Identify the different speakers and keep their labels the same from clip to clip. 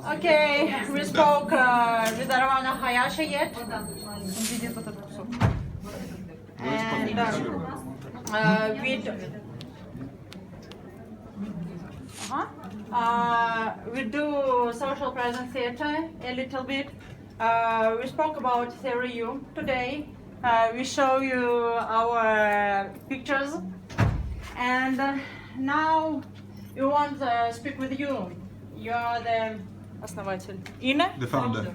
Speaker 1: Okay, we spoke with Aravana Hayashi yet. And we do social presence theater a little bit. We spoke about Theory U today. We show you our pictures. And now we want to speak with you. You are the основатель. Ina?
Speaker 2: The founder.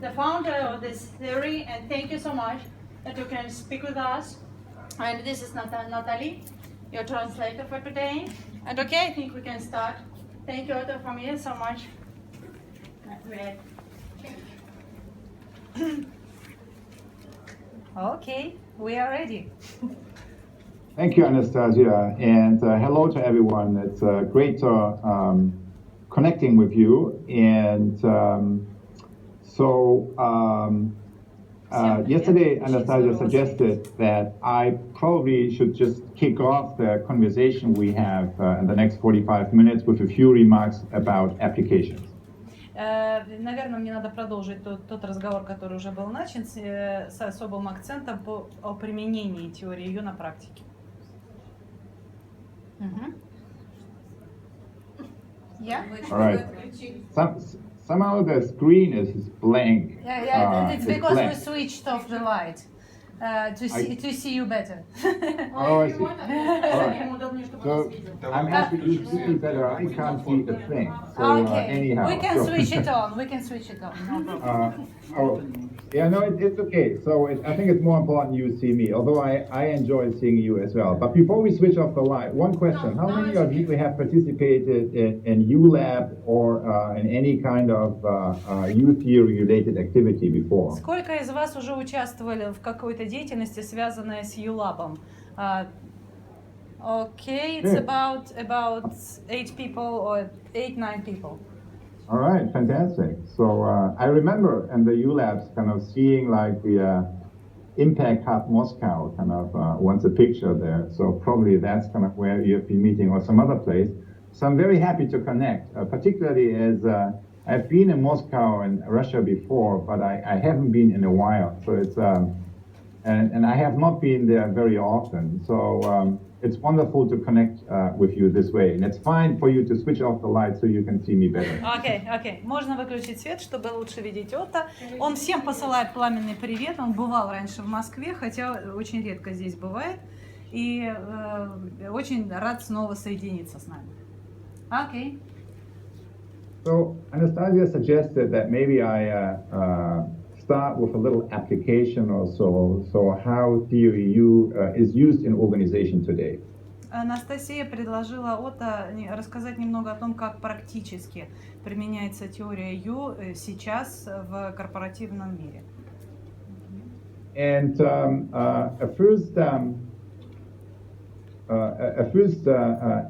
Speaker 1: The founder of this theory, and thank you so much that you can speak with us. And this is Natalie, your translator for today. And okay, I think we can start. Thank you, Otto, from you so much.
Speaker 3: Okay, we are ready.
Speaker 4: Thank you, Anastasia, and hello to everyone. It's great connecting with you. And yesterday, Anastasia suggested that I probably should just kick off the conversation we have in the next 45 minutes with a few remarks about applications.
Speaker 3: Наверное, мне надо продолжить тот разговор, который уже был начат, с особым акцентом о применении теории Ю на практике.
Speaker 1: Yeah?
Speaker 4: All right. Somehow the screen is blank.
Speaker 3: Yeah, it's because
Speaker 4: blank.
Speaker 3: we switched off the light to see you better.
Speaker 4: Oh, I see. All right. So I'm happy you see me better. I can't see the thing. So
Speaker 3: Okay,
Speaker 4: anyhow,
Speaker 3: we can switch it on. We can switch it on. No problem.
Speaker 4: Yeah, no, it's okay. So I think it's more important you see me, although I enjoy seeing you as well. But before we switch off the light, one question. How many of you have participated in ULab or in any kind of U theory related activity before?
Speaker 3: Сколько из вас уже участвовали в какой-то деятельности, связанной с ULab? Okay, it's about 8 people or 8-9 people.
Speaker 4: All right, fantastic. So I remember in the ULabs kind of seeing like the Impact Hub Moscow kind of once a picture there. So probably that's kind of where you have been meeting or some other place. So I'm very happy to connect, particularly as I've been in Moscow and Russia before, but I haven't been in a while. So it's, and I have not been there very often. So it's wonderful to connect with you this way. And it's fine for you to switch off the light so you can see me better.
Speaker 3: Okay. Можно выключить свет, чтобы лучше видеть Отто. Он всем посылает пламенный привет. Он бывал раньше в Москве, хотя очень редко здесь бывает. И очень рад снова соединиться с нами. Okay.
Speaker 4: So Anastasia suggested that maybe I start with a little application or so. So how Theory U is used in organization today.
Speaker 3: Анастасия предложила Отто рассказать немного о том, как практически применяется теория Ю сейчас в корпоративном мире.
Speaker 4: And a first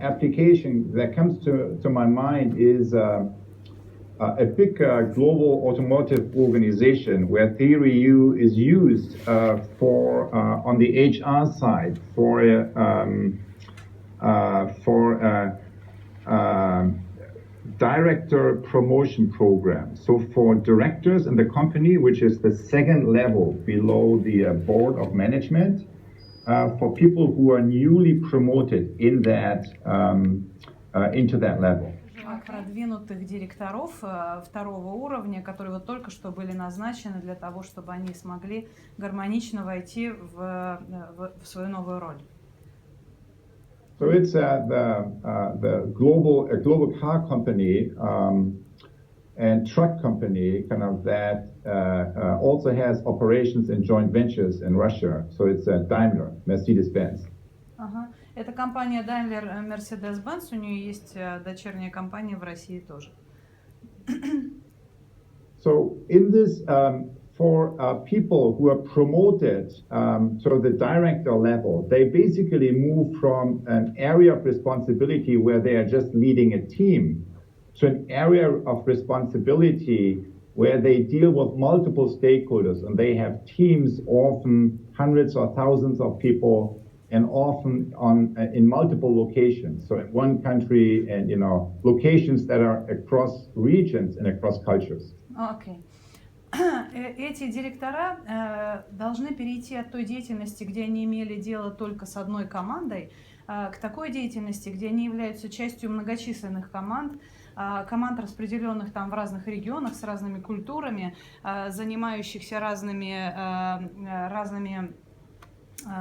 Speaker 4: application that comes to my mind is a big global automotive organization where Theory U is used for on the HR side for director promotion program. So for directors in the company, which is the second level below the board of management, for people who are newly promoted in that into that level.
Speaker 3: Продвинутых директоров второго уровня, которые вот только что были назначены для того, чтобы они смогли гармонично войти в свою новую роль.
Speaker 4: So it's the global car company and truck company kind of that also has operations and joint ventures in Russia. So it's Daimler, Mercedes-Benz.
Speaker 3: Это компания Daimler Mercedes-Benz, у нее есть дочерняя компания в России тоже.
Speaker 4: So in this, for people who are promoted to the director level, they basically move from an area of responsibility where they are just leading a team to an area of responsibility where they deal with multiple stakeholders and they have teams, often hundreds or thousands of people and often in multiple locations. So in one country, and locations that are across regions and across cultures.
Speaker 3: Окей. Эти директора должны перейти от той деятельности, где они имели дело только с одной командой, к такой деятельности, где они являются частью многочисленных команд, распределенных там в разных регионах с разными культурами, занимающихся разными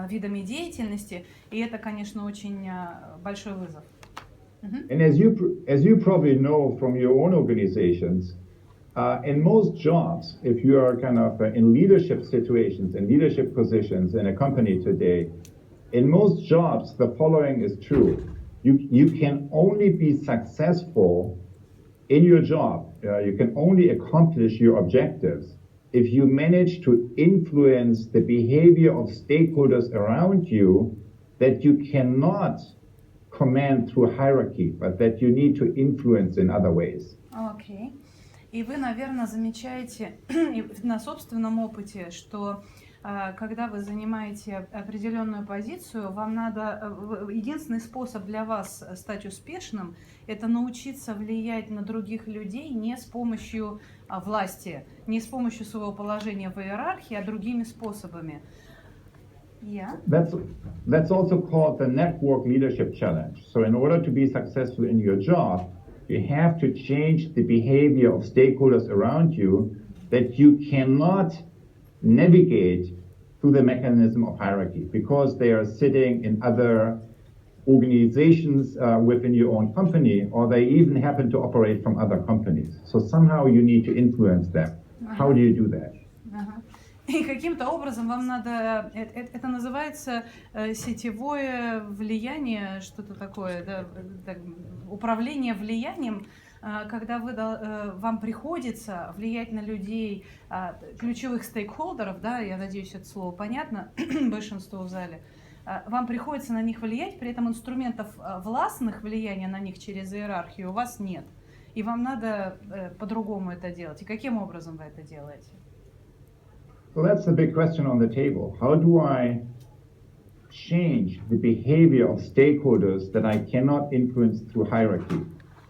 Speaker 3: видами деятельности, и это, конечно, очень большой вызов.
Speaker 4: And as you probably know from your own organizations, in most jobs, if you are kind of in leadership situations and leadership positions in a company today, in most jobs the following is true: you can only be successful in your job, you can only accomplish your objectives if you manage to influence the behavior of stakeholders around you that you cannot command through hierarchy, but that you need to influence in other ways.
Speaker 3: Okay. И вы, наверное, замечаете на собственном опыте, что когда вы занимаете определенную позицию, вам надо, единственный способ для вас стать успешным, это научиться влиять на других людей не с помощью власти, не с помощью своего положения в иерархии, а другими способами. Yeah.
Speaker 4: That's also called the network leadership challenge. So in order to be successful in your job, you have to change the behavior of stakeholders around you that you cannot navigate through the mechanism of hierarchy because they are sitting in other organizations within your own company, or they even happen to operate from other companies. So somehow you need to influence them. How do you do that?
Speaker 3: И каким-то образом вам надо, это называется сетевое влияние, что-то такое, да, управление влиянием, когда вам приходится влиять на людей, ключевых стейкхолдеров, да, я надеюсь, это слово понятно большинству в зале, вам приходится на них влиять, при этом инструментов властных влияния на них через иерархию у вас нет. И вам надо по-другому это делать. И каким образом вы это делаете?
Speaker 4: So that's the big question on the table. How do I change the behavior of stakeholders that I cannot influence through hierarchy?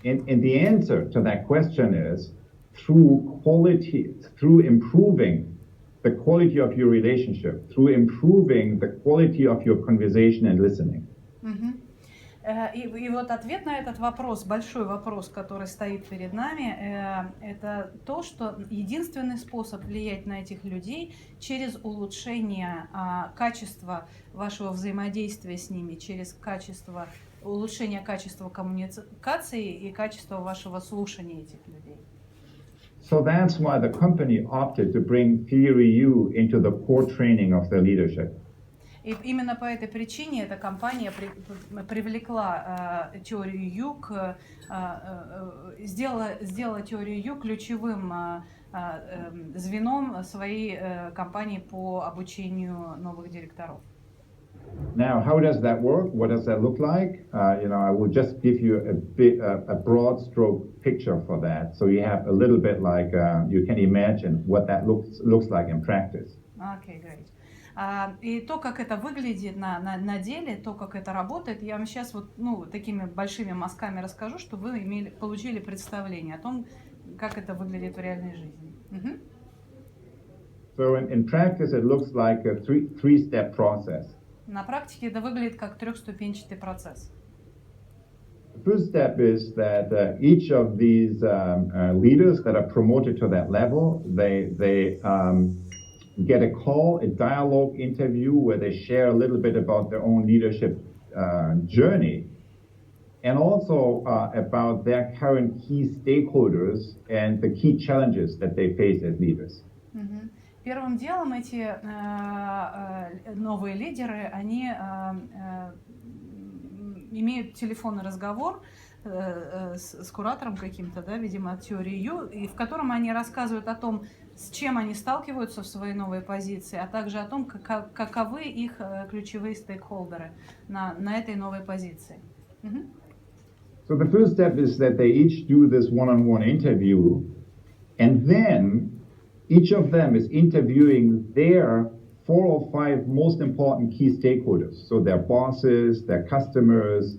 Speaker 4: And the answer to that question is through improving the quality of your relationship, through improving the quality of your conversation and listening.
Speaker 3: И вот ответ на этот вопрос, большой вопрос, который стоит перед нами, это то, что единственный способ влиять на этих людей через улучшение качества вашего взаимодействия с ними, через улучшение качества коммуникации и качества вашего слушания этих людей.
Speaker 4: So that's why the company opted to bring Theory U into the core training of their leadership.
Speaker 3: И именно по этой причине эта компания привлекла теорию Ю, сделала теорию Ю ключевым звеном своей компании по обучению новых директоров.
Speaker 4: Now, how does that work? What does that look like? I will just give you a broad stroke picture for that, so you have a little bit like you can imagine what that looks like in practice.
Speaker 3: Okay, great. И то, как это выглядит на деле, то, как это работает, я вам сейчас такими большими мазками расскажу, чтобы вы получили представление о том, как это выглядит в реальной жизни.
Speaker 4: So in practice, it looks like a three-step process.
Speaker 3: На практике это выглядит как трехступенчатый процесс.
Speaker 4: The first step is that each of these leaders that are promoted to that level, they get a call, a dialogue interview where they share a little bit about their own leadership journey and also about their current key stakeholders and the key challenges that they face as leaders.
Speaker 3: Первым делом эти новые лидеры, они имеют телефонный разговор с куратором каким-то, да, видимо, от теории Ю, и в котором они рассказывают о том, с чем они сталкиваются в своей новой позиции, а также о том, каковы их ключевые стейкхолдеры на этой новой позиции.
Speaker 4: So the first step is that they each do this one-on-one interview, and then each of them is interviewing their 4 or 5 most important key stakeholders. So their bosses, their customers,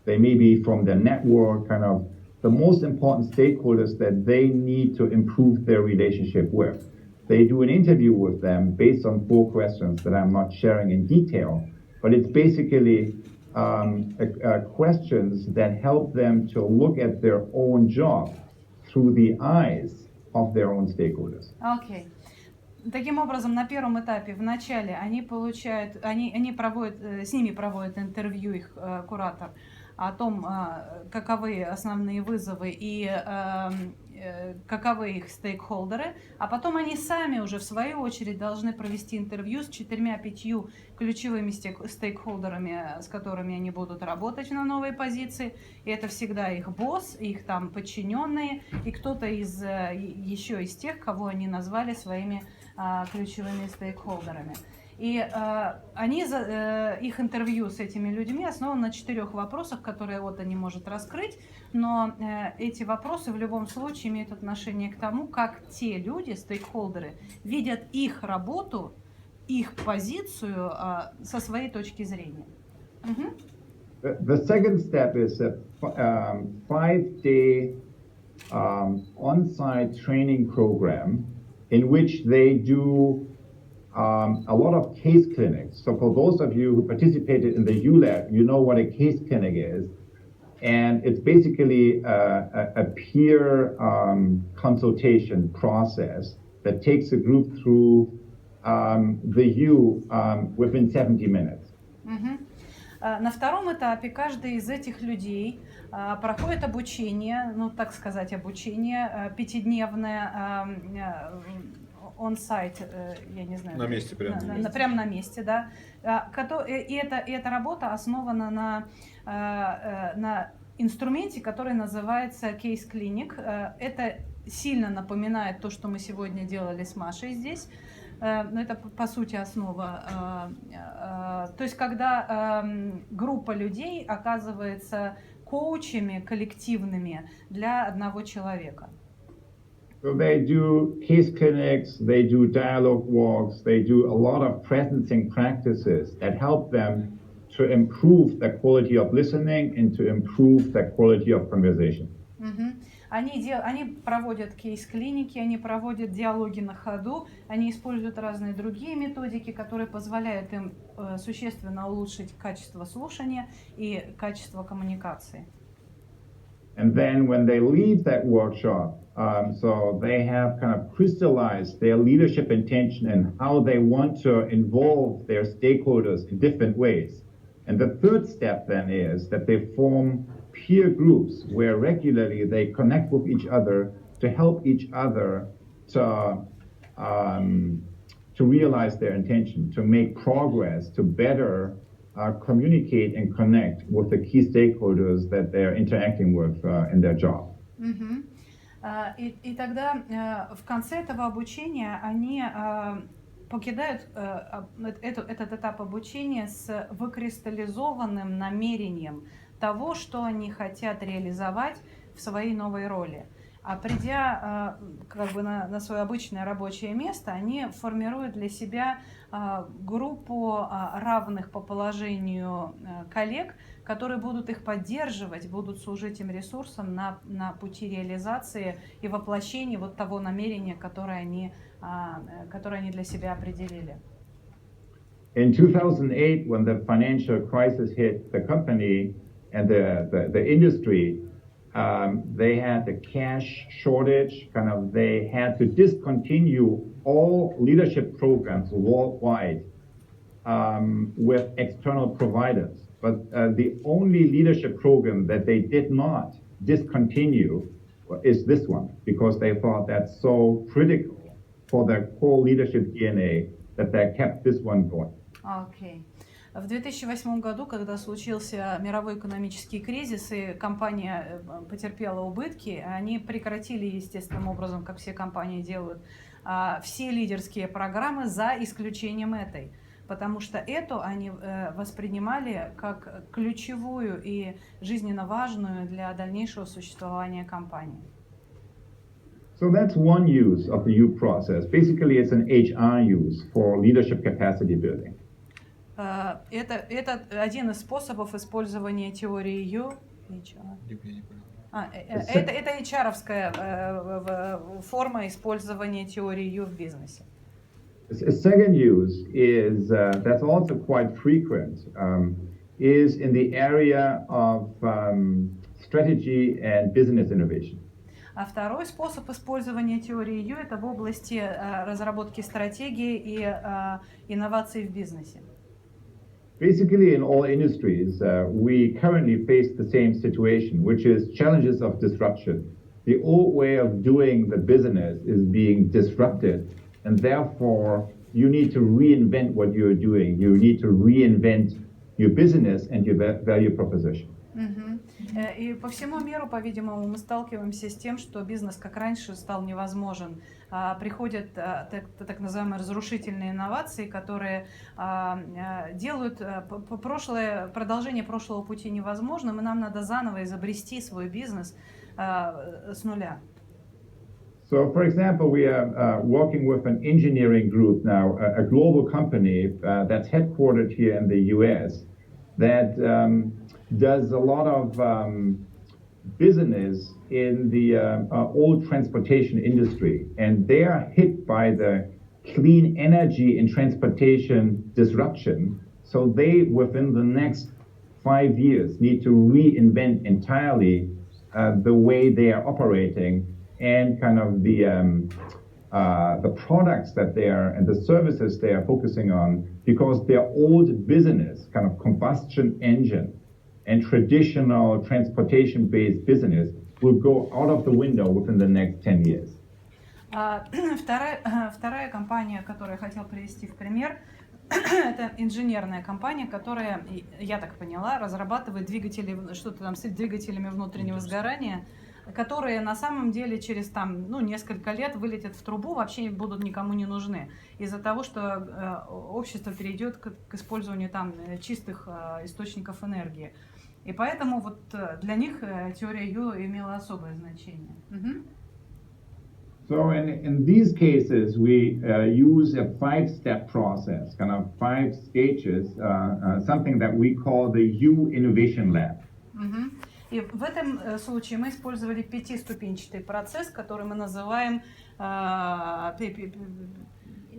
Speaker 4: they may be from their network, kind of the most important stakeholders that they need to improve their relationship with. They do an interview with them based on 4 questions that I'm not sharing in detail, but it's basically questions that help them to look at their own job through the eyes of their own stakeholders.
Speaker 3: Окей. Таким образом, на первом этапе, в начале, они проводят, с ними проводят интервью их куратор о том, каковы основные вызовы и каковы их стейкхолдеры, а потом они сами уже в свою очередь должны провести интервью с 4-5 ключевыми стейкхолдерами, с которыми они будут работать на новой позиции. И это всегда их босс, их там подчиненные и кто-то еще из тех, кого они назвали своими ключевыми стейкхолдерами. И их интервью с этими людьми основано на 4 вопросах, которые Отто не может раскрыть, но эти вопросы в любом случае имеют отношение к тому, как те люди, стейкхолдеры, видят их работу, их позицию со своей точки зрения.
Speaker 4: The second step is a 5-day on-site training program in which they do a lot of case clinics. So for those of you who participated in the ULab, you know what a case clinic is. And it's basically a peer consultation process that takes a group through the U within 70 minutes.
Speaker 3: На втором этапе каждый из этих людей проходит обучение, ну так сказать, обучение 5-дневное, on-site, я не знаю.
Speaker 2: На месте, прямо на месте.
Speaker 3: Прямо на месте, да. И эта работа основана на инструменте, который называется Case Clinic. Это сильно напоминает то, что мы сегодня делали с Машей здесь. Но это, по сути, основа. То есть, когда группа людей оказывается коучами коллективными для одного человека.
Speaker 4: So they do case clinics, they do dialogue walks, they do a lot of presencing practices that help them to improve the quality of listening and to improve the quality of conversation.
Speaker 3: Они проводят кейс-клиники, они проводят диалоги на ходу, они используют разные другие методики, которые позволяют им существенно улучшить качество слушания и качество коммуникации.
Speaker 4: And then when they leave that workshop, so they have kind of crystallized their leadership intention and how they want to involve their stakeholders in different ways. And the third step then is that they form peer groups where regularly they connect with each other to help each other to realize their intention, to make progress, to better communicate and connect with the key stakeholders that they're interacting with in their job.
Speaker 3: И тогда в конце этого обучения они покидают этот этап обучения с выкристаллизованным намерением того, что они хотят реализовать в своей новой роли. А придя как бы на свое обычное рабочее место, они формируют для себя группу равных по положению коллег, которые будут их поддерживать, будут служить им ресурсом на пути реализации и воплощения вот того намерения, которое они для себя определили.
Speaker 4: In 2008, when the financial crisis hit the company and the industry, they had the cash shortage, they had to discontinue all leadership programs worldwide with external providers. But the only leadership program that they did not discontinue is this one, because they thought that's so critical for their core leadership DNA that they kept this one going.
Speaker 3: Okay. В 2008 году, когда случился мировой экономический кризис и компания потерпела убытки, они прекратили естественным образом, как все компании делают, все лидерские программы за исключением этой, потому что эту они воспринимали как ключевую и жизненно важную для дальнейшего существования компании.
Speaker 4: So that's one use of the U process. Basically, it's an HR use for leadership capacity building.
Speaker 3: Это один из способов использования теории U. Это HR-овская форма использования теории U в бизнесе.
Speaker 4: A second use is that's also quite frequent is in the area of strategy and business innovation.
Speaker 3: А второй способ использования теории U это в области разработки стратегии и инноваций в бизнесе.
Speaker 4: Basically, in all industries, we currently face the same situation, which is challenges of disruption. The old way of doing the business is being disrupted, and therefore you need to reinvent what you're doing. You need to reinvent your business and your value proposition.
Speaker 3: И по всему миру, по-видимому, мы сталкиваемся с тем, что бизнес, как раньше, стал невозможен. Приходят так называемые разрушительные инновации, которые делают продолжение прошлого пути невозможным, и нам надо заново изобрести свой бизнес с нуля.
Speaker 4: So, for example, we are working with an engineering group now, a global company that's headquartered here in the US that does a lot of business in the old transportation industry, and they are hit by the clean energy and transportation disruption. So they, within the next 5 years, need to reinvent entirely the way they are operating and kind of the products that they are and the services they are focusing on, because their old business, kind of combustion engine and traditional transportation-based business, will go out of the window within the next 10 years.
Speaker 3: Вторая компания, которую я хотел привести в пример, это инженерная компания, которая, я так поняла, разрабатывает двигатели, что-то там с двигателями внутреннего сгорания, которые на самом деле через несколько лет вылетят в трубу, вообще будут никому не нужны, из-за того, что общество перейдет к использованию чистых источников энергии. И поэтому вот для них теория Ю имела особое значение.
Speaker 4: So in these cases, we use a 5-step process, kind of 5 stages, something that we call the U Innovation Lab.
Speaker 3: И в этом случае мы использовали 5-ступенчатый процесс, который мы называем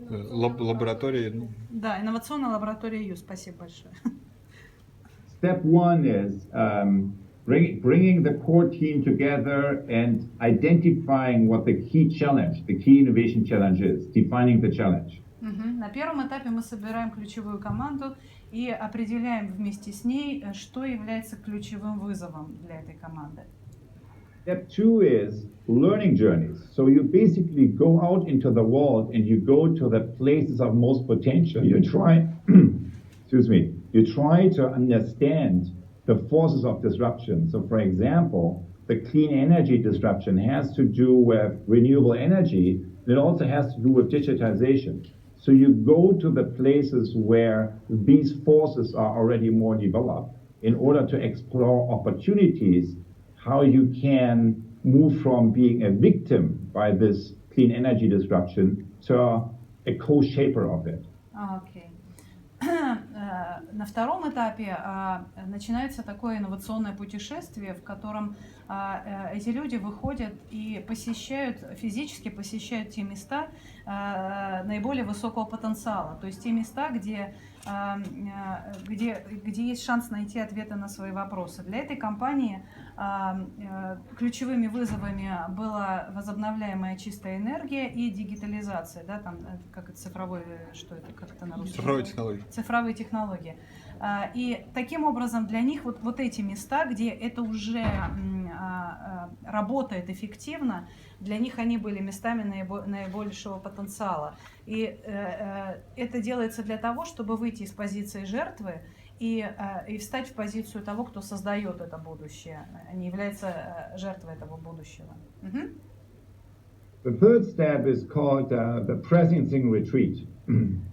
Speaker 2: лабораторией.
Speaker 3: Да, инновационная лаборатория Ю. Спасибо большое.
Speaker 4: Step 1 is bringing the core team together and identifying what the key challenge, the key innovation challenge is, defining the challenge.
Speaker 3: На первом этапе мы собираем ключевую команду и определяем вместе с ней, что является ключевым вызовом для этой команды.
Speaker 4: Step 2 is learning journeys. So you basically go out into the world and you go to the places of most potential. You try, you try to understand the forces of disruption. So for example, the clean energy disruption has to do with renewable energy. It also has to do with digitization. So you go to the places where these forces are already more developed in order to explore opportunities, how you can move from being a victim by this clean energy disruption to a co-shaper of it.
Speaker 3: Okay. На втором этапе начинается такое инновационное путешествие, в котором эти люди выходят и физически посещают те места наиболее высокого потенциала, то есть те места, где есть шанс найти ответы на свои вопросы. Для этой компании ключевыми вызовами была возобновляемая чистая энергия и дигитализация, да, там как это цифровой, что это, как это на русском?
Speaker 2: Цифровые технологии.
Speaker 3: Цифровые технологии. И таким образом для них вот эти места, где это уже работает эффективно, для них они были местами наибольшего потенциала. И это делается для того, чтобы выйти из позиции жертвы и встать в позицию того, кто создает это будущее, а не является жертвой этого будущего.
Speaker 4: The third step is called the presencing retreat.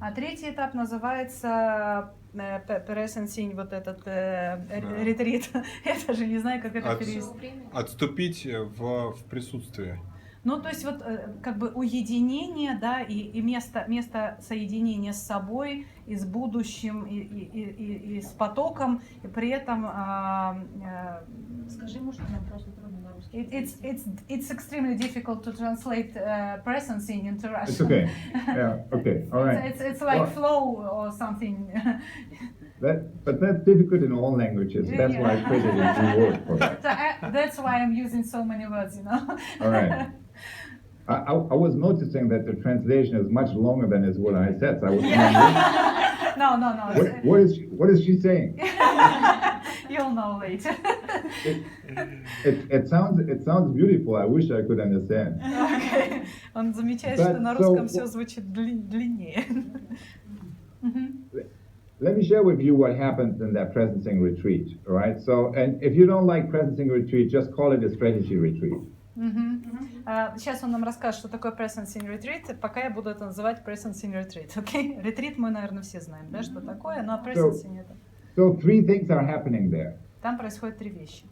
Speaker 3: А третий этап называется presencing, вот этот ретрит. Я даже не знаю, как это перевести.
Speaker 2: Отступить в присутствие.
Speaker 3: Ну, то есть вот как бы уединение, да, и место соединения с собой, и с будущим, и с потоком, и при этом, скажи, может, нам просто трудно на русский. It's extremely difficult to translate presencing into Russian.
Speaker 4: It's okay. Yeah, okay, all right.
Speaker 3: It's like flow or something.
Speaker 4: But that's difficult in all languages. That's why I created a new word for that.
Speaker 3: That's why I'm using so many words, you know.
Speaker 4: All right. I was noticing that the translation is much longer than is what I said. So I was wondering,
Speaker 3: No.
Speaker 4: what is she saying?
Speaker 3: You'll know later.
Speaker 4: It sounds beautiful. I wish I could understand.
Speaker 3: Okay. Он замечает, что на русском все звучит длиннее.
Speaker 4: Let me share with you what happened in that presencing retreat, all right? So, and if you don't like presencing retreat, just call it a strategy retreat.
Speaker 3: Сейчас он нам расскажет, что такое presencing retreat, пока я буду это называть presencing retreat, окей? Ретрит мы, наверное, все знаем, да, что такое, но presencing это.
Speaker 4: So three things are happening there.
Speaker 3: Там происходят три вещи.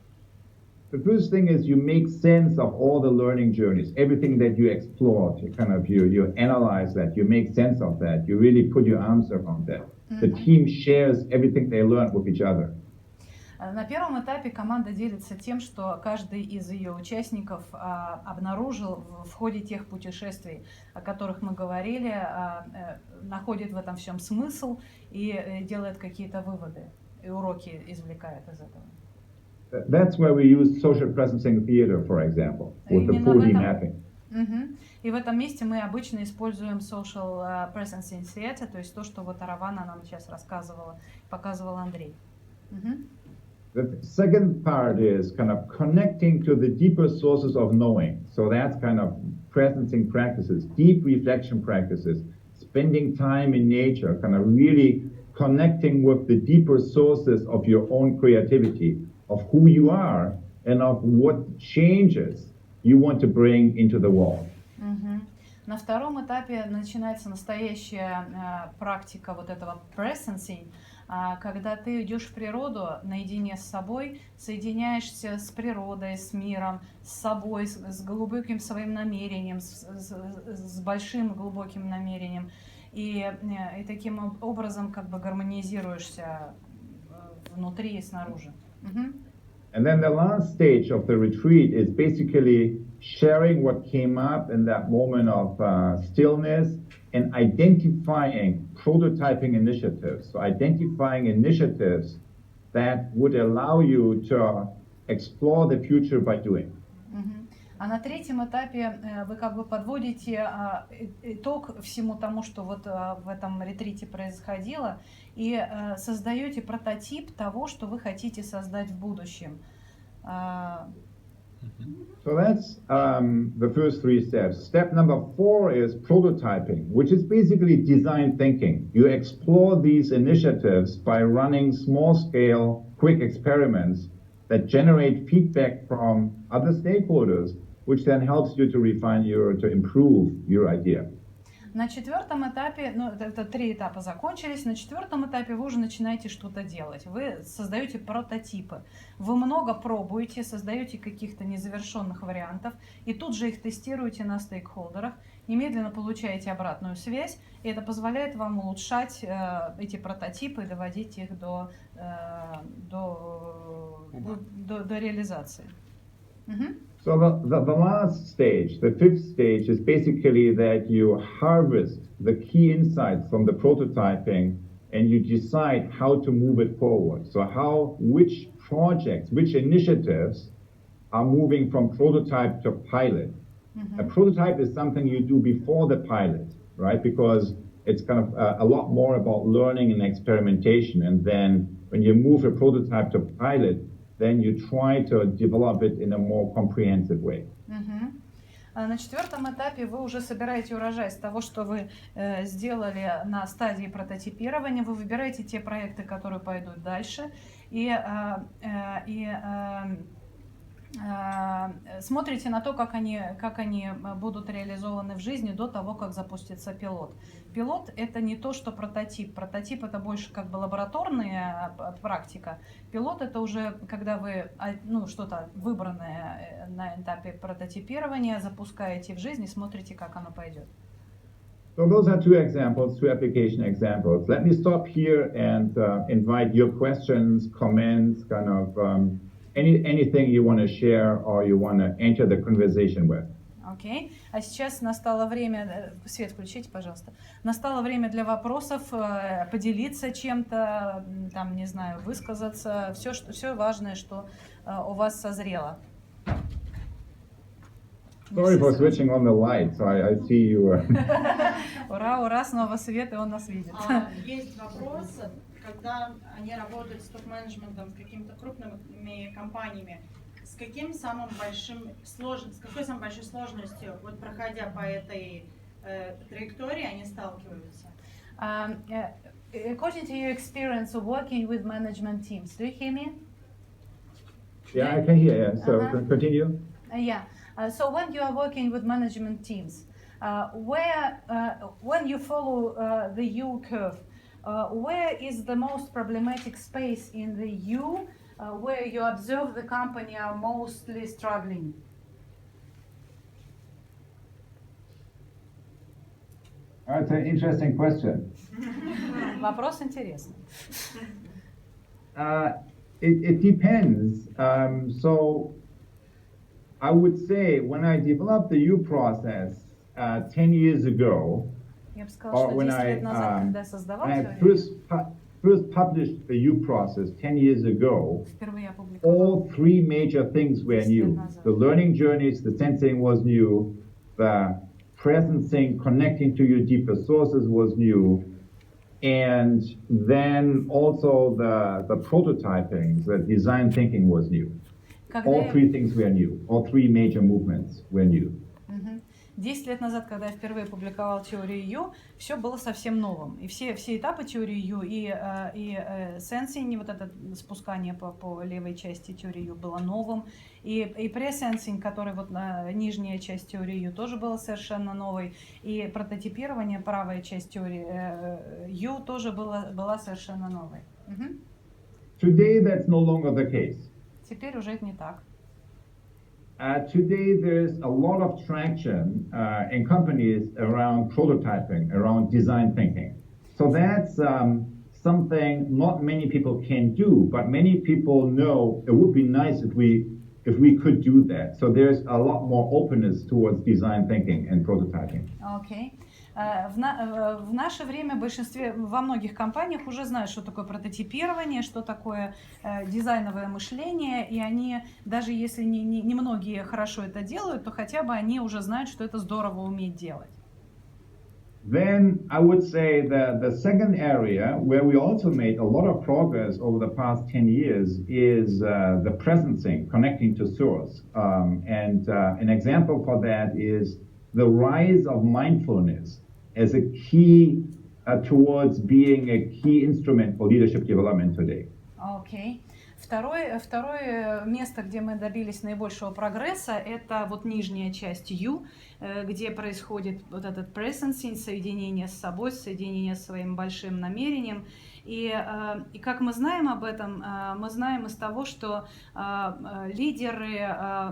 Speaker 4: The first thing is you make sense of all the learning journeys, everything that you explored, you analyze that, you make sense of that, you really put your arms around that. The team shares everything they learned with each other.
Speaker 3: На первом этапе команда делится тем, что каждый из ее участников обнаружил в ходе тех путешествий, о которых мы говорили, находит в этом всем смысл и делает какие-то выводы, и уроки извлекает из этого.
Speaker 4: That's where we use social presencing theater, for example, with the 4D mapping.
Speaker 3: И в этом месте мы обычно используем social presencing theater, то есть то, что вот Аравана нам сейчас рассказывала, показывал Андрей.
Speaker 4: The second part is kind of connecting to the deeper sources of knowing. So that's kind of presencing practices, deep reflection practices, spending time in nature, kind of really connecting with the deeper sources of your own creativity, of who you are, and of what changes you want to bring into the world.
Speaker 3: На втором этапе начинается настоящая практика вот этого presencing, когда ты идешь в природу наедине с собой, соединяешься с природой, с миром, с собой, с глубоким своим намерением, с большим глубоким намерением, и таким образом как бы гармонизируешься внутри и снаружи.
Speaker 4: And then the last stage of the retreat is basically sharing what came up in that moment of stillness and identifying prototyping initiatives. So identifying initiatives that would allow you to explore the future by doing.
Speaker 3: А на третьем этапе вы как бы подводите итог всему тому, что вот в этом ретрите происходило, и создаете прототип того, что вы хотите создать в будущем.
Speaker 4: So that's the first three steps. Step number 4 is prototyping, which is basically design thinking. You explore these initiatives by running small-scale, quick experiments that generate feedback from other stakeholders, which then helps you to improve your idea.
Speaker 3: На четвертом этапе, ну это 3 этапа закончились, на четвертом этапе вы уже начинаете что-то делать. Вы создаете прототипы, вы много пробуете, создаете каких-то незавершенных вариантов, и тут же их тестируете на стейкхолдерах, немедленно получаете обратную связь, и это позволяет вам улучшать эти прототипы и доводить их до реализации.
Speaker 4: So the last stage, the 5th stage, is basically that you harvest the key insights from the prototyping and you decide how to move it forward. So which projects, which initiatives are moving from prototype to pilot. A prototype is something you do before the pilot, right? Because it's kind of a lot more about learning and experimentation. And then when you move a prototype to pilot, then you try to develop it in a more comprehensive way.
Speaker 3: На четвертом этапе вы уже собираете урожай с того, что вы сделали на стадии прототипирования. Вы выбираете те проекты, которые пойдут дальше, и смотрите на то, как они будут реализованы в жизни до того, как запустится пилот. Пилот — это не то, что прототип. Прототип — это больше как бы лабораторная практика. Пилот — это уже когда вы что-то выбранное на этапе прототипирования запускаете в жизнь и смотрите, как оно пойдет.
Speaker 4: So those are two examples, two application examples. Let me stop here and invite your questions, comments, kind of anything you want to share or you want to enter the conversation with.
Speaker 3: Окей. А сейчас настало время, свет включите, пожалуйста. Настало время для вопросов, поделиться чем-то, там, не знаю, высказаться, все важное, что у вас созрело.
Speaker 4: Sorry for switching on the light, so I see you.
Speaker 3: Ура, ура, снова свет, и он нас видит.
Speaker 1: Есть вопрос, когда они работают с топ-менеджментом, с какими-то крупными компаниями, с какой самой большой сложностью, вот проходя по этой траектории, они сталкиваются?
Speaker 3: According to your experience of working with management teams, do you hear me?
Speaker 4: Yeah, I can hear. Yeah. So continue.
Speaker 3: Yeah. So when you are working with management teams, when you follow the U curve, where is the most problematic space in the U where you observe the company are mostly struggling?
Speaker 4: That's an interesting question.
Speaker 3: Вопрос интересный.
Speaker 4: It depends. So I would say when I developed the U process 10 years ago,
Speaker 3: Я бы сказала, что 10 лет назад, когда я создавал
Speaker 4: when I first published the U process 10 years ago, all three major things were new. The learning journeys, the sensing was new, the presencing, connecting to your deeper sources was new, and then also the prototyping, the design thinking was new. All three things were new. All three major movements were new.
Speaker 3: 10 лет назад, когда я впервые публиковал теорию Ю, все было совсем новым. И все этапы теории Ю, и сенсинг, вот это спускание по левой части теории Ю было новым, и пресенсинг, который вот нижняя часть теории Ю, тоже была совершенно новой, и прототипирование, правая часть теории Ю, тоже была совершенно новой.
Speaker 4: Today that's no longer the case.
Speaker 3: Теперь уже это не так.
Speaker 4: Today, there's a lot of traction in companies around prototyping, around design thinking. So that's something not many people can do, but many people know it would be nice if we could do that. So there's a lot more openness towards design thinking and prototyping.
Speaker 3: Okay. В наше время во многих компаниях уже знают, что такое прототипирование, что такое дизайновое мышление, и они, даже если не многие хорошо это делают, то хотя бы они уже знают, что это здорово уметь делать.
Speaker 4: Then I would say that the second area where we also made a lot of progress over the past 10 years is the presencing, connecting to source. And an example for that is the rise of mindfulness as a key towards being a key instrument for leadership development today.
Speaker 3: Okay. Второе место, где мы добились наибольшего прогресса, это вот нижняя часть U, где происходит вот этот presencing, соединение с собой, соединение с своим большим намерением. И как мы знаем об этом, мы знаем из того, что лидеры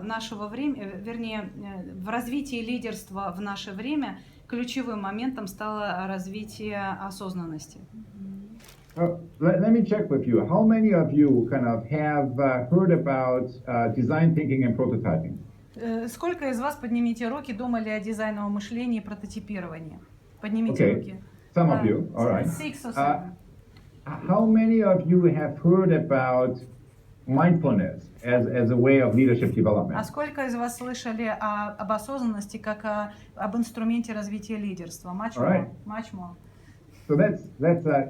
Speaker 3: нашего времени, вернее, в развитии лидерства в наше время ключевым моментом стало развитие осознанности.
Speaker 4: Let me check with you. How many of you kind of have heard about design thinking and prototyping?
Speaker 3: Сколько из вас, поднимите руки, думали о дизайновом мышлении и прототипировании? Поднимите руки.
Speaker 4: Some of you. All right.
Speaker 3: 6 or 7.
Speaker 4: How many of you have heard about mindfulness as a way of leadership development?
Speaker 3: А сколько из вас слышали об осознанности как об инструменте развития лидерства? Much more. Much more.
Speaker 4: So that's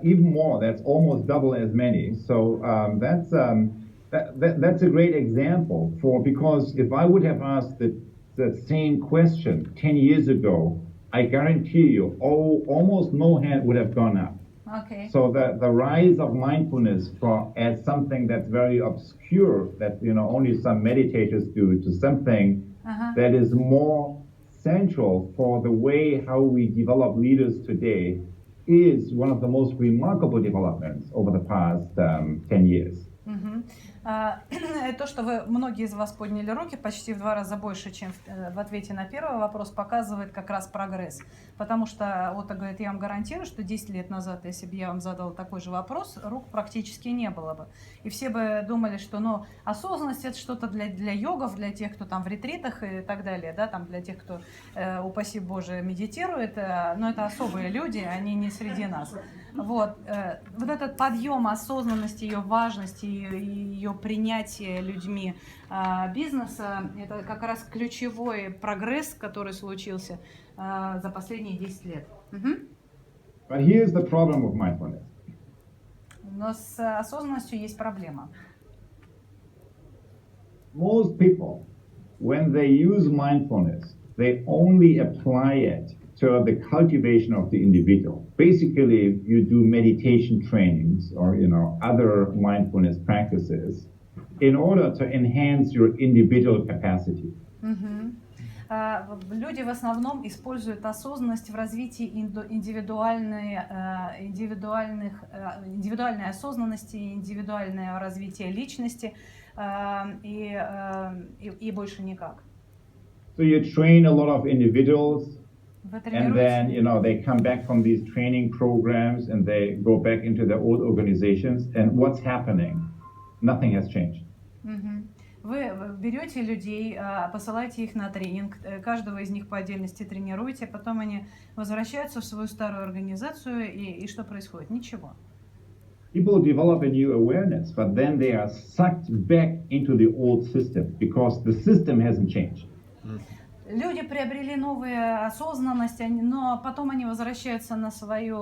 Speaker 4: even more. That's almost double as many. So that's a great example because if I would have asked the same question 10 years ago, I guarantee you, almost no hand would have gone up.
Speaker 3: Okay.
Speaker 4: So the rise of mindfulness as something that's very obscure, that only some meditators do, to something that is more central for the way how we develop leaders today is one of the most remarkable developments over the past 10 years.
Speaker 3: То, что многие из вас подняли руки, почти в 2 раза больше, чем в ответе на первый вопрос, показывает как раз прогресс. Потому что Отто говорит, я вам гарантирую, что 10 лет назад, если бы я вам задала такой же вопрос, рук практически не было бы. И все бы думали, что осознанность это что-то для йогов, для тех, кто там в ретритах и так далее, да, там для тех, кто, упаси Боже, медитирует, но это особые люди, они не среди нас. Вот этот подъем осознанности, ее важности, ее принятие людьми бизнеса, это как раз ключевой прогресс, который случился за последние 10 лет.
Speaker 4: But here's the problem with mindfulness.
Speaker 3: Но с осознанностью есть проблема.
Speaker 4: Most people, when they use mindfulness, they only apply it to the cultivation of the individual. Basically, you do meditation trainings or other mindfulness practices in order to enhance your individual capacity.
Speaker 3: Люди в основном используют осознанность в развитии индивидуальной осознанности, индивидуальное развитие личности и больше никак.
Speaker 4: So you train a lot of individuals, and then they come back from these training programs and they go back into their old organizations, and what's happening? Nothing has changed.
Speaker 3: Вы берете людей, посылаете их на тренинг, каждого из них по отдельности тренируете, потом они возвращаются в свою старую организацию, и что происходит? Ничего.
Speaker 4: People develop a new awareness, but then they are sucked back into the old system because the system hasn't changed.
Speaker 3: Люди приобрели новую осознанность, но потом они возвращаются на свое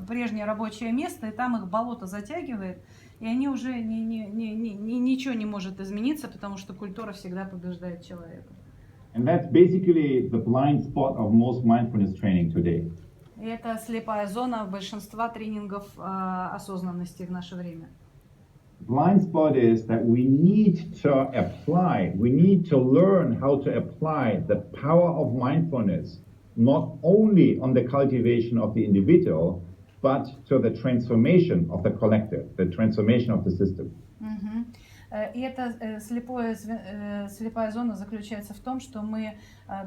Speaker 3: прежнее рабочее место, и там их болото затягивает, и они уже ничего не может измениться, потому что культура всегда побеждает человека.
Speaker 4: And that's basically the blind spot of most mindfulness training today.
Speaker 3: И это слепая зона большинства тренингов осознанности в наше время.
Speaker 4: Blind spot is that we need to learn how to apply the power of mindfulness, not only on the cultivation of the individual, but to the transformation of the collective, the transformation of the system.
Speaker 3: И эта слепая зона заключается в том, что мы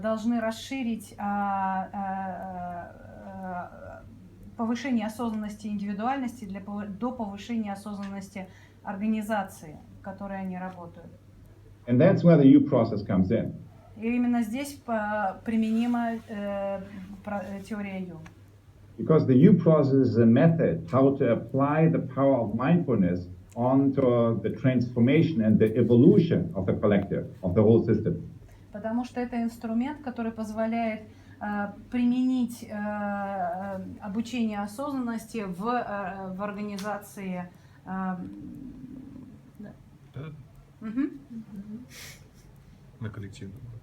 Speaker 3: должны расширить повышение осознанности и индивидуальности до повышения осознанности организации, в которой они работают.
Speaker 4: And that's where the U process comes in.
Speaker 3: И именно здесь применима теория Ю.
Speaker 4: Because the U process is a method how to apply the power of mindfulness onto the transformation and the evolution of the collective, of the whole system.
Speaker 3: Потому что это инструмент, который позволяет применить обучение осознанности в организации.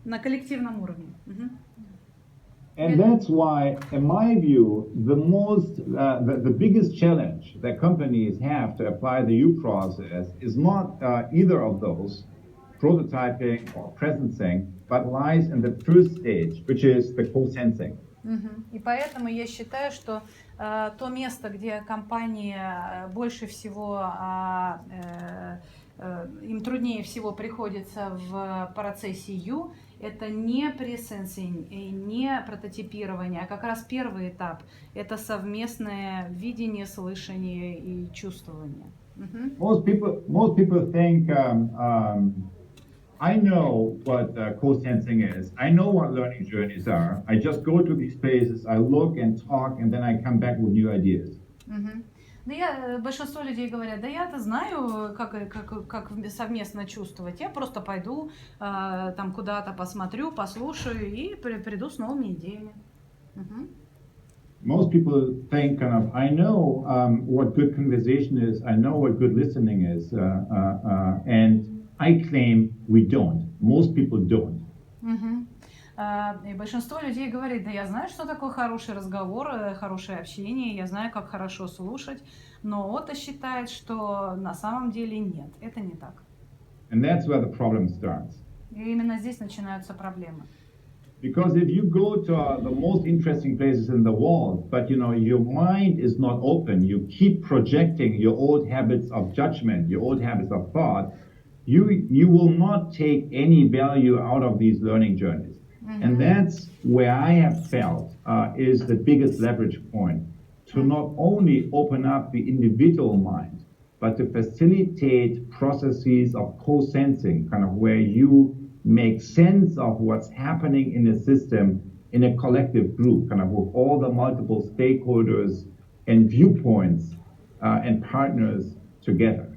Speaker 3: На коллективном уровне.
Speaker 4: And that's why, in my view, the biggest challenge that companies have to apply the U process is not either of those, prototyping or presencing, but lies in the first stage, which is the co-sensing.
Speaker 3: И поэтому я считаю, что то место, где компании больше всего, им труднее всего приходится в процессе U, это не пресенсинг и не прототипирование, а как раз первый этап. Это совместное видение, слышание и чувствование.
Speaker 4: Most people think, I know what co-sensing is. I know what learning journeys are. I just go to these places, I look and talk, and then I come back with new ideas.
Speaker 3: Большинство людей говорят, да я-то знаю, как совместно чувствовать. Я просто пойду там куда-то посмотрю, послушаю и приду с новыми идеями.
Speaker 4: Most people think I know what good conversation is, I know what good listening is, and I claim we don't. Most people don't.
Speaker 3: И большинство людей говорит, да я знаю, что такое хороший разговор, хорошее общение, я знаю, как хорошо слушать, но Отто считает, что на самом деле нет, это не так.
Speaker 4: And that's where the problem starts.
Speaker 3: И именно здесь начинаются проблемы.
Speaker 4: Because if you go to the most interesting places in the world, but your mind is not open, you keep projecting your old habits of judgment, your old habits of thought, you will not take any value out of these learning journeys. And that's where I have felt is the biggest leverage point, to not only open up the individual mind, but to facilitate processes of co-sensing, kind of where you make sense of what's happening in the system in a collective group, kind of with all the multiple stakeholders and viewpoints and partners together.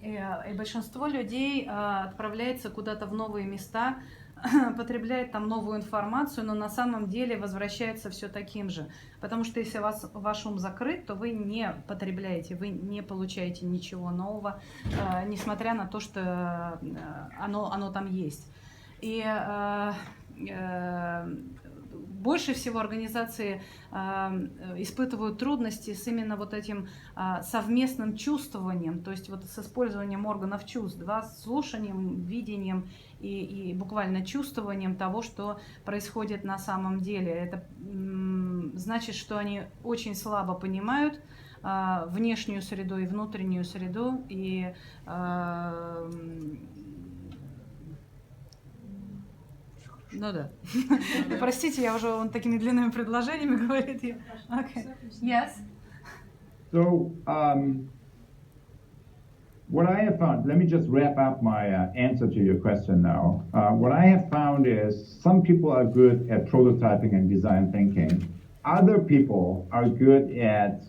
Speaker 3: И большинство людей отправляется куда-то в новые места, потребляет там новую информацию, но на самом деле возвращается все таким же. Потому что если ваш ум закрыт, то вы не потребляете, вы не получаете ничего нового, несмотря на то, что оно там есть. И больше всего организации испытывают трудности с именно вот этим совместным чувствованием, то есть вот с использованием органов чувств, да, с слушанием, видением и буквально чувствованием того, что происходит на самом деле. Это значит, что они очень слабо понимают внешнюю среду и внутреннюю среду, и ну да. Простите, я уже он такими длинными предложениями говорит. Okay. Yes.
Speaker 4: So, what I have found, let me just wrap up my answer to your question now. What I have found is some people are good at prototyping and design thinking. Other people are good at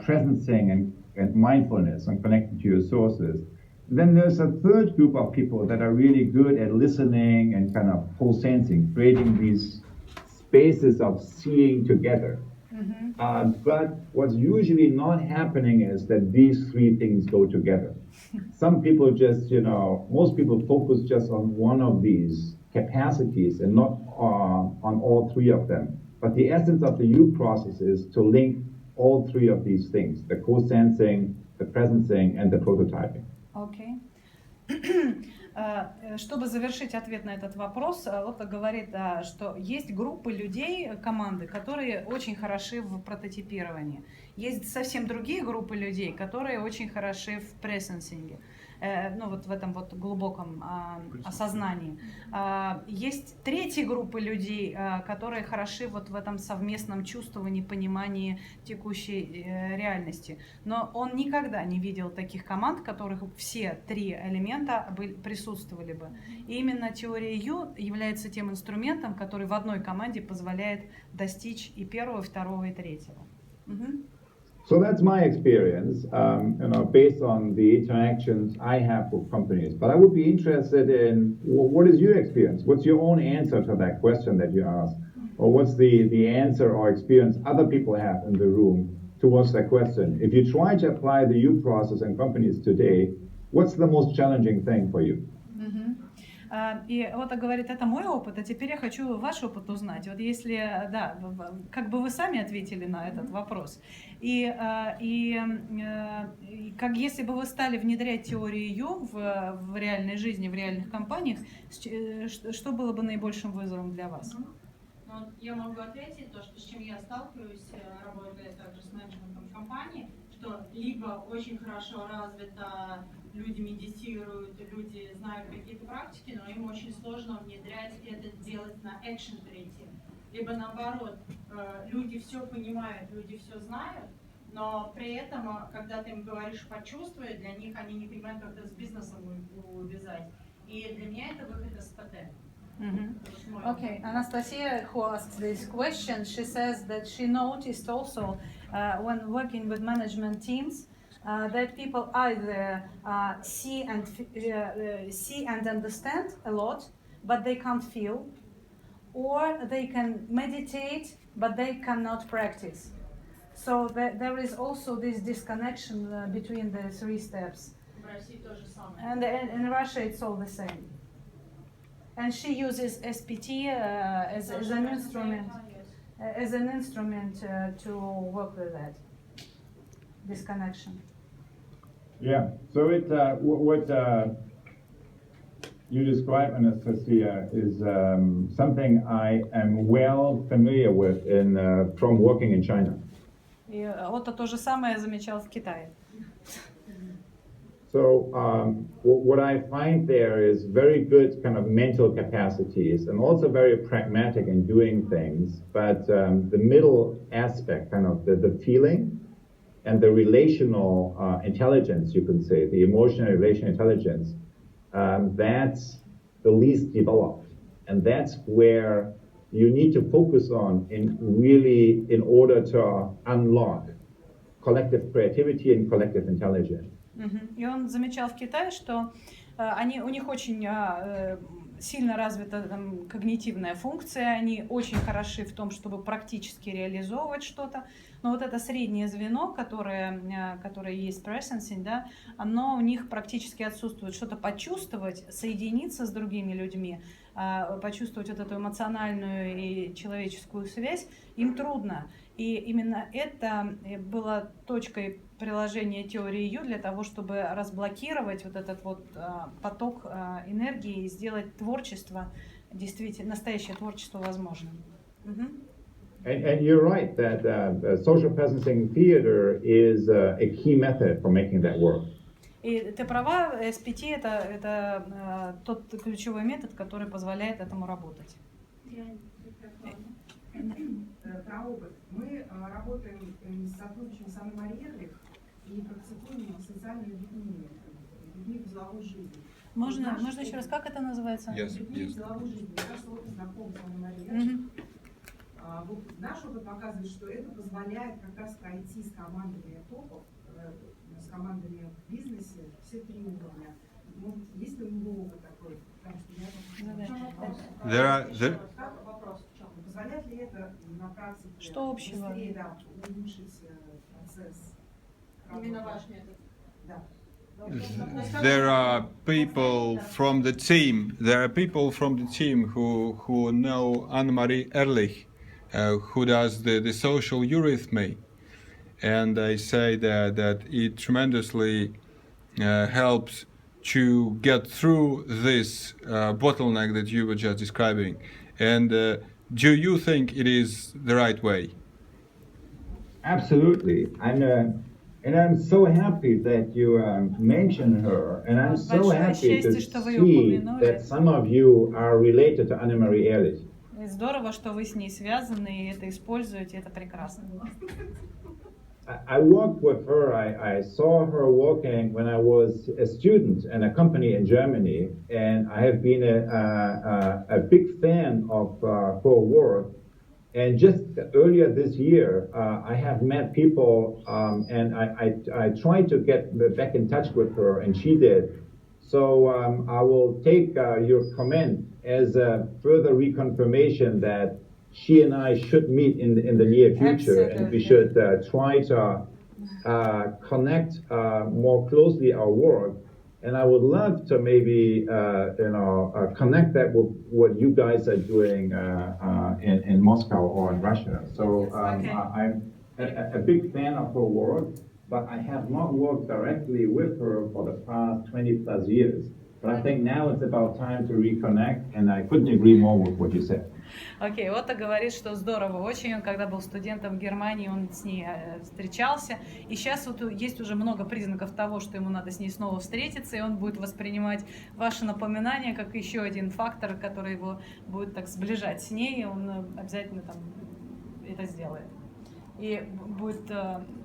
Speaker 4: presencing and mindfulness and connecting to your sources. Then there's a third group of people that are really good at listening and kind of co-sensing, creating these spaces of seeing together. But what's usually not happening is that these three things go together. Some people just, most people focus just on one of these capacities and not on all three of them. But the essence of the U process is to link all three of these things, the co-sensing, the presencing, and the prototyping.
Speaker 3: Окей. Чтобы завершить ответ на этот вопрос, Отто говорит, что есть группы людей, команды, которые очень хороши в прототипировании. Есть совсем другие группы людей, которые очень хороши в прессенсинге. Ну вот в этом вот глубоком осознании. Есть третья группа людей, которые хороши вот в этом совместном чувствовании, понимании текущей реальности. Но он никогда не видел таких команд, в которых все три элемента присутствовали бы. И именно теория Ю является тем инструментом, который в одной команде позволяет достичь и первого, и второго, и третьего.
Speaker 4: So that's my experience, based on the interactions I have with companies. But I would be interested in what is your experience? What's your own answer to that question that you asked? Or what's the answer or experience other people have in the room towards that question? If you try to apply the U process in companies today, what's the most challenging thing for you?
Speaker 3: И Отто говорит, это мой опыт, а теперь я хочу ваш опыт узнать. Вот если, да, как бы вы сами ответили на этот вопрос. И как если бы вы стали внедрять теорию Ю в реальной жизни, в реальных компаниях, что было бы наибольшим вызовом для вас?
Speaker 1: Ну, я могу ответить то, что с чем я сталкиваюсь, работая также с менеджментом компании, что либо очень хорошо развито, люди медитируют, люди знают какие-то практики, но им очень сложно внедрять это, делать на экшен перейти. Либо наоборот, люди все понимают, люди все знают, но при этом, когда ты им говоришь почувствуй, для них они не понимают, как это с бизнесом увязать. И для меня это выход из ПТ.
Speaker 3: Okay, Anastasia, who asked this question, she says that she noticed also when working with management teams that people either see and understand a lot, but they can't feel, or they can meditate, but they cannot practice. So there is also this disconnection between the three steps. And in Russia it's all the same. And she uses SPT as an instrument, to work with that, this connection.
Speaker 4: Yeah. So what you describe, Anastasia, is something I am well familiar with from working in China.
Speaker 3: И Отто то же самое замечал в Китае.
Speaker 4: So what I find there is very good kind of mental capacities and also very pragmatic in doing things. But the middle aspect, kind of the feeling and the relational intelligence, you can say, the emotional relational intelligence, that's the least developed. And that's where you need to focus on in order to unlock collective creativity and collective intelligence.
Speaker 3: И он замечал в Китае, что у них очень сильно развита там когнитивная функция, они очень хороши в том, чтобы практически реализовывать что-то, но вот это среднее звено, которое есть presencing, да, оно у них практически отсутствует. Что-то почувствовать, соединиться с другими людьми, почувствовать вот эту эмоциональную и человеческую связь им трудно. И именно это было точкой приложения теории Ю для того, чтобы разблокировать вот этот вот поток энергии и сделать творчество, действительно, настоящее творчество возможным.
Speaker 4: And you're right that social presencing theater is a key method for making that work.
Speaker 3: И ты права, SPT это тот ключевой метод, который позволяет этому работать.
Speaker 2: Про опыт. Мы работаем, сотрудничаем с Анной Марией Эрлих и практикуем социальными людьми в деловой жизни.
Speaker 3: Можно еще раз, как это называется?
Speaker 2: Людьми в деловой жизни. Наш опыт знаком с Анной Марией Эрлих. Вот наш опыт показывает, что это позволяет как раз пройти с командами топов, с командами в бизнесе все три уровня. Есть ли у него опыт такой? Потому что я позволяет ли это на практике быстрее улучшить процесс?
Speaker 1: Именно ваш метод.
Speaker 2: Да.
Speaker 5: There are people from the team. There are people from the team who know Anne-Marie Ehrlich, who does the social eurythmy, and they say that it tremendously helps to get through this bottleneck that you were just describing. And do you think it is the right way?
Speaker 4: Absolutely. And I'm so happy that you mentioned her, and I'm so happy to see that some of you are related to Anne-Marie Ehrlich.
Speaker 3: Здорово, что вы с ней связаны и это используете, это прекрасно.
Speaker 4: I worked with her. I saw her working when I was a student in a company in Germany, and I have been a big fan of her work. And just earlier this year, I have met people, and I tried to get back in touch with her, and she did. So I will take your comment as a further reconfirmation that she and I should meet in the near future. Absolutely. And we should try to connect more closely our work. And I would love to maybe connect that with what you guys are doing in Moscow or in Russia. So I'm a big fan of her work, but I have not worked directly with her for the past 20 plus years. But I think now it's about time to reconnect, and I couldn't agree more with what you said.
Speaker 3: Окей, Отто говорит, что здорово очень. Он когда был студентом в Германии, он с ней встречался. И сейчас вот есть уже много признаков того, что ему надо с ней снова встретиться, и он будет воспринимать ваше напоминание как еще один фактор, который его будет так сближать с ней, и он обязательно там это сделает. И будет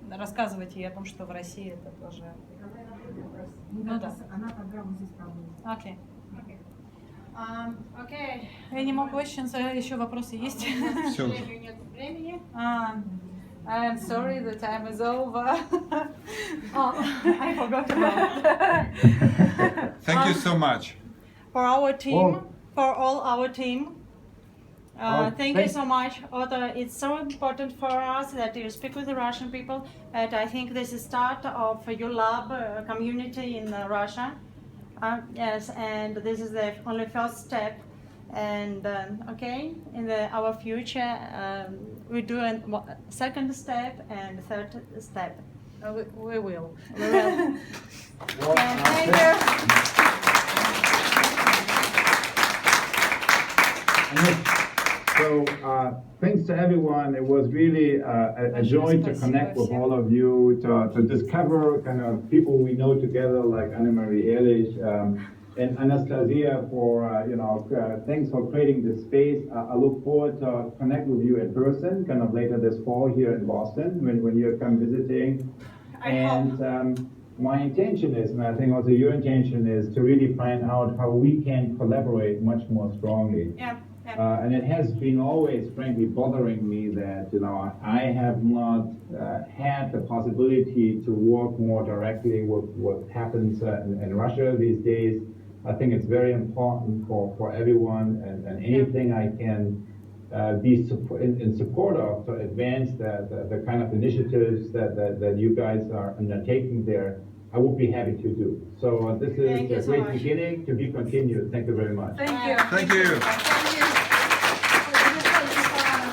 Speaker 3: рассказывать ей о том, что в России это тоже...
Speaker 2: Ну да. Она программу здесь проводит.
Speaker 3: Окей.
Speaker 1: Okay.
Speaker 3: Any more questions? Еще вопросы есть?
Speaker 5: Все.
Speaker 1: Нет времени.
Speaker 3: I'm sorry, the time is over.
Speaker 1: I forgot about it.
Speaker 5: Thank you so much.
Speaker 1: For our team, for all our team, thank you so much, Otto. It's so important for us that you speak with the Russian people. And I think this is start of your lab community in Russia. Yes, and this is the only first step. And okay, in our future, we do a second step and third step.
Speaker 3: We will.
Speaker 1: We will.
Speaker 4: Well,
Speaker 1: And thank you.
Speaker 4: So, thanks to everyone. It was really a joy to connect with all of you, to discover kind of people we know together, like Annemarie Ehrlich and Anastasia for, thanks for creating this space. I look forward to connect with you in person, kind of later this fall here in Boston when you come visiting. My intention is, and I think also your intention is, to really find out how we can collaborate much more strongly.
Speaker 1: Yeah.
Speaker 4: And it has been always, frankly, bothering me that, I have not had the possibility to work more directly with what happens in Russia these days. I think it's very important for everyone, and anything I can be in support of to advance the kind of initiatives that you guys are undertaking there, I would be happy to do. So this
Speaker 1: Thank you
Speaker 4: is a
Speaker 1: so
Speaker 4: great
Speaker 1: much.
Speaker 4: beginning, to be continued. Thank you very much.
Speaker 3: Thank you.
Speaker 5: Thank you.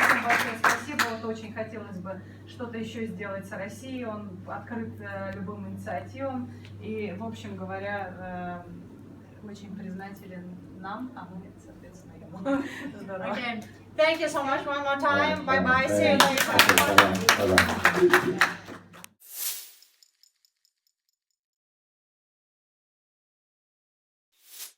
Speaker 3: Всем большое спасибо. Вот очень хотелось бы что-то еще сделать с Россией. Он открыт любым инициативам. И, в общем говоря, очень признателен нам, а мы, соответственно, ему. Здорово.
Speaker 1: Okay. Thank you so much one more time. Bye bye. See you later.
Speaker 4: Bye-bye. Bye-bye.